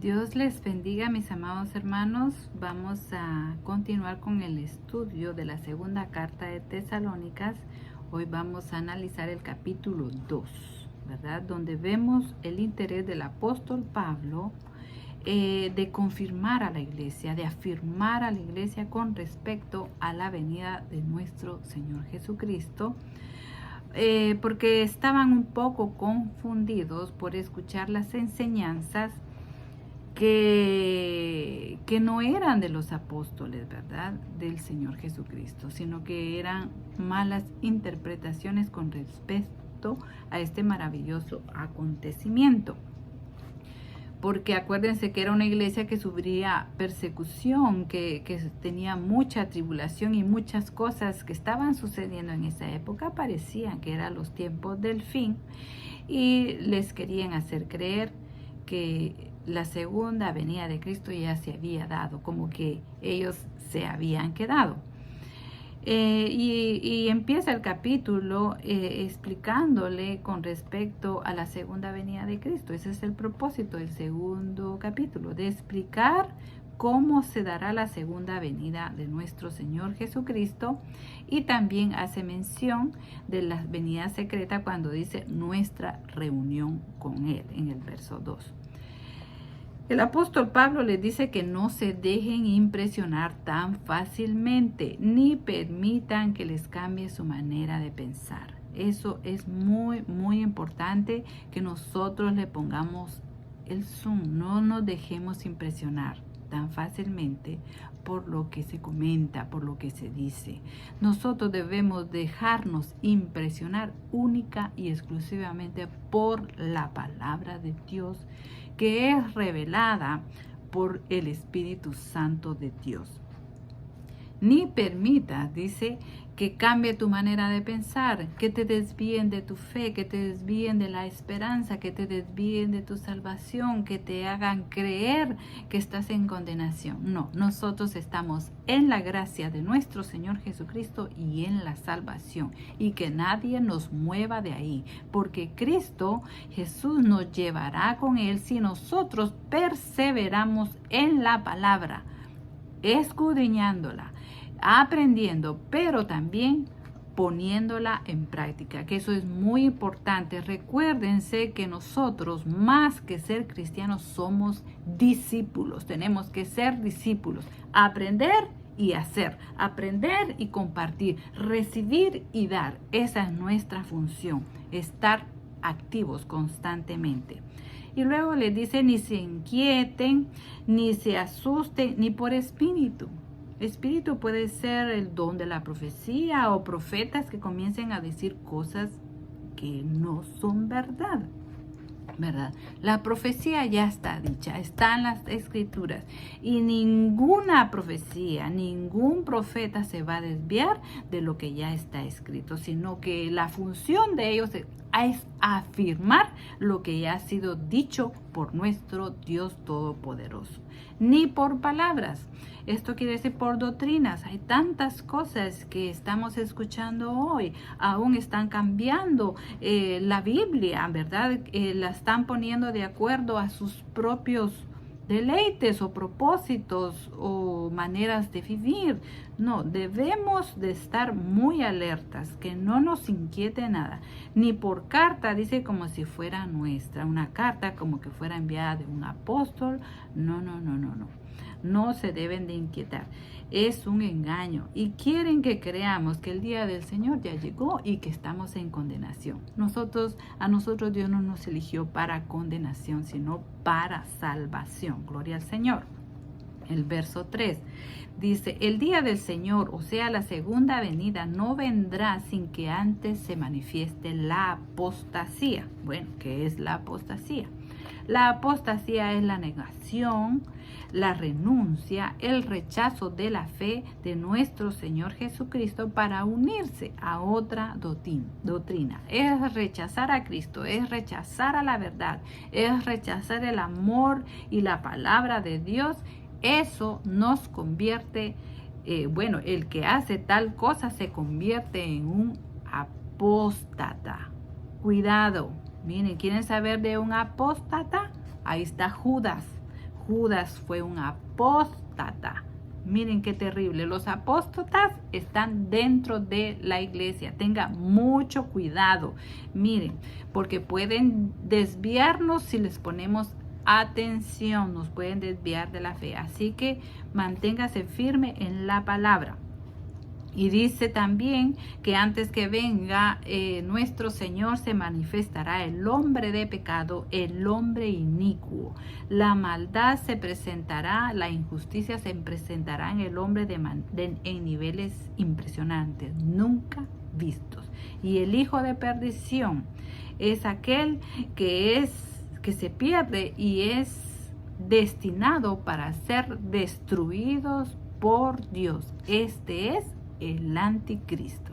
Dios les bendiga, mis amados hermanos. Vamos a continuar con el estudio de la segunda carta de Tesalónicas. Hoy vamos a analizar el capítulo 2, ¿verdad? Donde vemos el interés del apóstol Pablo de confirmar a la iglesia, de afirmar a la iglesia con respecto a la venida de nuestro Señor Jesucristo. Porque estaban un poco confundidos por escuchar las enseñanzas que no eran de los apóstoles, ¿verdad? Del Señor Jesucristo, sino que eran malas interpretaciones con respecto a este maravilloso acontecimiento. Porque acuérdense que era una iglesia que sufría persecución, que tenía mucha tribulación y muchas cosas que estaban sucediendo en esa época parecían que eran los tiempos del fin y les querían hacer creer que la segunda venida de Cristo ya se había dado, como que ellos se habían quedado. Y empieza el capítulo explicándole con respecto a la segunda venida de Cristo. Ese es el propósito del segundo capítulo, de explicar cómo se dará la segunda venida de nuestro Señor Jesucristo, y también hace mención de la venida secreta cuando dice nuestra reunión con Él en el verso 2. El apóstol Pablo les dice que no se dejen impresionar tan fácilmente, ni permitan que les cambie su manera de pensar. Eso es muy, muy importante, que nosotros le pongamos el zoom, no nos dejemos impresionar tan fácilmente por lo que se comenta, por lo que se dice. Nosotros debemos dejarnos impresionar única y exclusivamente por la palabra de Dios, que es revelada por el Espíritu Santo de Dios. Ni permitas, dice, que cambie tu manera de pensar, que te desvíen de tu fe, que te desvíen de la esperanza, que te desvíen de tu salvación, que te hagan creer que estás en condenación. No, nosotros estamos en la gracia de nuestro Señor Jesucristo y en la salvación, y que nadie nos mueva de ahí, porque Cristo Jesús nos llevará con Él si nosotros perseveramos en la palabra, escudriñándola, aprendiendo, pero también poniéndola en práctica, que eso es muy importante. Recuérdense que nosotros, más que ser cristianos, somos discípulos. Tenemos que ser discípulos, aprender y hacer, aprender y compartir, recibir y dar. Esa es nuestra función, estar activos constantemente. Y luego les dice, ni se inquieten, ni se asusten, ni por espíritu. Espíritu puede ser el don de la profecía o profetas que comiencen a decir cosas que no son verdad. ¿Verdad? La profecía ya está dicha, está en las escrituras, y ninguna profecía, ningún profeta se va a desviar de lo que ya está escrito, sino que la función de ellos es afirmar lo que ya ha sido dicho por nuestro Dios Todopoderoso. Ni por palabras. Esto quiere decir por doctrinas. Hay tantas cosas que estamos escuchando hoy. Aún están cambiando la Biblia, ¿verdad? La están poniendo de acuerdo a sus propios deleites o propósitos o maneras de vivir. No, debemos de estar muy alertas, que no nos inquiete nada. Ni por carta, dice, como si fuera nuestra, una carta como que fuera enviada de un apóstol. No. No se deben de inquietar. Es un engaño y quieren que creamos que el día del Señor ya llegó y que estamos en condenación. A nosotros Dios no nos eligió para condenación, sino para salvación. Gloria al Señor. El verso 3 dice, el día del Señor, o sea, la segunda venida, no vendrá sin que antes se manifieste la apostasía. Bueno, ¿qué es la apostasía? La apostasía es la negación, la renuncia, el rechazo de la fe de nuestro Señor Jesucristo para unirse a otra doctrina. Es rechazar a Cristo, es rechazar a la verdad, es rechazar el amor y la palabra de Dios. Eso nos convierte, el que hace tal cosa se convierte en un apóstata. Cuidado. Miren, ¿quieren saber de un apóstata? Ahí está Judas. Judas fue un apóstata. Miren qué terrible. Los apóstatas están dentro de la iglesia. Tenga mucho cuidado. Miren, porque pueden desviarnos si les ponemos atención. Nos pueden desviar de la fe. Así que manténgase firme en la palabra. Y dice también que antes que venga nuestro Señor se manifestará el hombre de pecado, el hombre inicuo. La maldad se presentará, la injusticia se presentará en el hombre en niveles impresionantes, nunca vistos. Y el hijo de perdición es aquel que se pierde y es destinado para ser destruidos por Dios. Este es el anticristo.